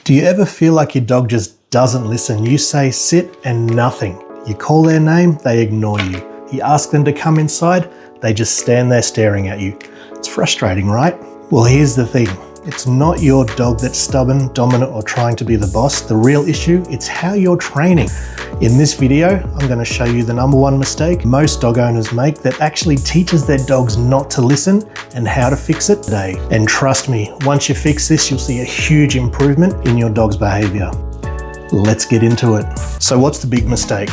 Do you ever feel like your dog just doesn't listen? You say sit and nothing. You call their name, they ignore you. You ask them to come inside, they just stand there staring at you. It's frustrating, right? Well, here's the thing. It's not your dog that's stubborn, dominant, or trying to be the boss. The real issue, it's how you're training. In this video, I'm going to show you the #1 mistake most dog owners make that actually teaches their dogs not to listen and how to fix it today. And trust me, once you fix this, you'll see a huge improvement in your dog's behavior. Let's get into it. So what's the big mistake?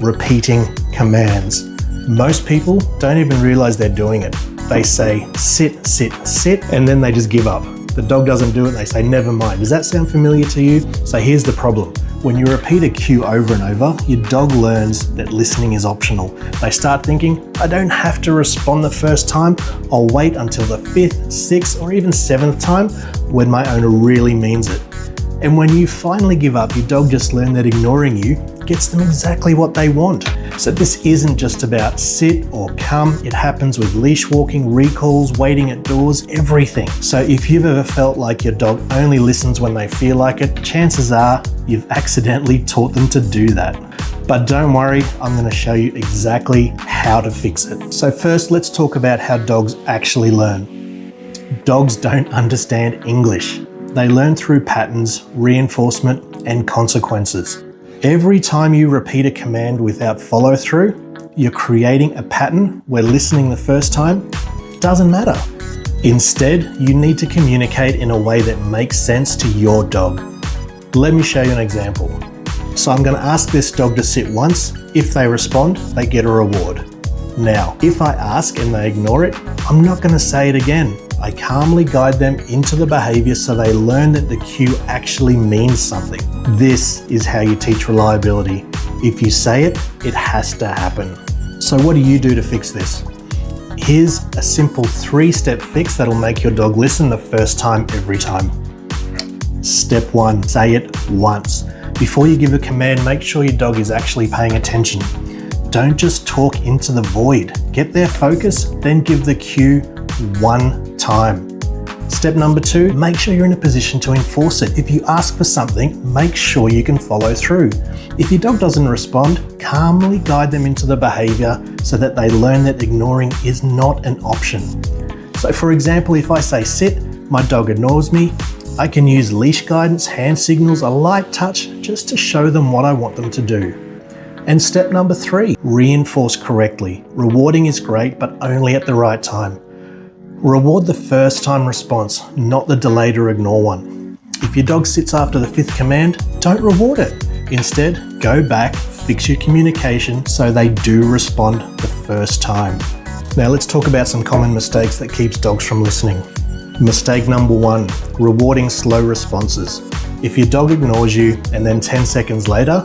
Repeating commands. Most people don't even realize they're doing it. They say sit, sit, sit, and then they just give up. The dog doesn't do it, they say never mind. Does that sound familiar to you? So here's the problem. When you repeat a cue over and over, your dog learns that listening is optional. They start thinking, I don't have to respond the first time, I'll wait until the 5th, 6th, or even 7th time when my owner really means it. And when you finally give up, your dog just learned that ignoring you gets them exactly what they want. So this isn't just about sit or come, it happens with leash walking, recalls, waiting at doors, everything. So if you've ever felt like your dog only listens when they feel like it, chances are you've accidentally taught them to do that. But don't worry, I'm going to show you exactly how to fix it. So first, let's talk about how dogs actually learn. Dogs don't understand English. They learn through patterns, reinforcement, and consequences. Every time you repeat a command without follow through, you're creating a pattern where listening the first time doesn't matter. Instead, you need to communicate in a way that makes sense to your dog. Let me show you an example. So I'm going to ask this dog to sit once. If they respond, they get a reward. Now, if I ask and they ignore it, I'm not going to say it again. I calmly guide them into the behavior so they learn that the cue actually means something. This is how you teach reliability. If you say it, it has to happen. So what do you do to fix this? Here's a simple 3-step fix that'll make your dog listen the first time every time. Step 1, say it once. Before you give a command, make sure your dog is actually paying attention. Don't just talk into the void. Get their focus, then give the cue one time. Step number 2, make sure you're in a position to enforce it. If you ask for something, make sure you can follow through. If your dog doesn't respond, calmly guide them into the behavior so that they learn that ignoring is not an option. So for example, if I say sit, my dog ignores me, I can use leash guidance, hand signals, a light touch, just to show them what I want them to do. And step number 3, reinforce correctly. Rewarding is great, but only at the right time. Reward the first time response, not the delayed or ignore one. If your dog sits after the 5th command, don't reward it. Instead, go back, fix your communication so they do respond the first time. Now let's talk about some common mistakes that keeps dogs from listening. Mistake number 1, rewarding slow responses. If your dog ignores you and then 10 seconds later,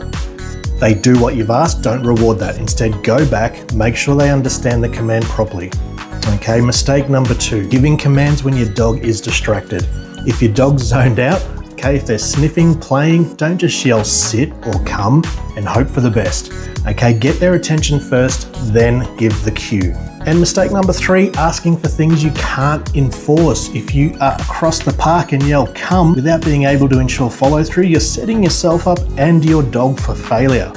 they do what you've asked, don't reward that. Instead, go back, make sure they understand the command properly. Okay, mistake number 2, giving commands when your dog is distracted. If your dog's zoned out, okay, if they're sniffing, playing, don't just yell sit or come and hope for the best. Okay, get their attention first, then give the cue. And mistake number 3, asking for things you can't enforce. If you are across the park and yell come without being able to ensure follow through, you're setting yourself up and your dog for failure.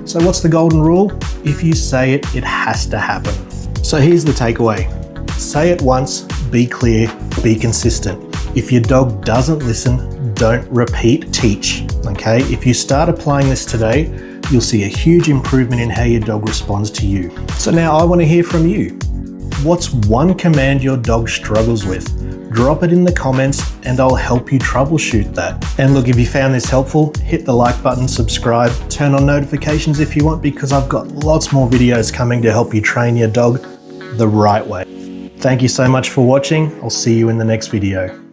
So what's the golden rule? If you say it, it has to happen. So here's the takeaway. Say it once, be clear, be consistent. If your dog doesn't listen, don't repeat, teach. Okay, if you start applying this today, you'll see a huge improvement in how your dog responds to you. So now I want to hear from you. What's one command your dog struggles with? Drop it in the comments and I'll help you troubleshoot that. And look, if you found this helpful, hit the like button, subscribe, turn on notifications if you want, because I've got lots more videos coming to help you train your dog the right way. Thank you so much for watching. I'll see you in the next video.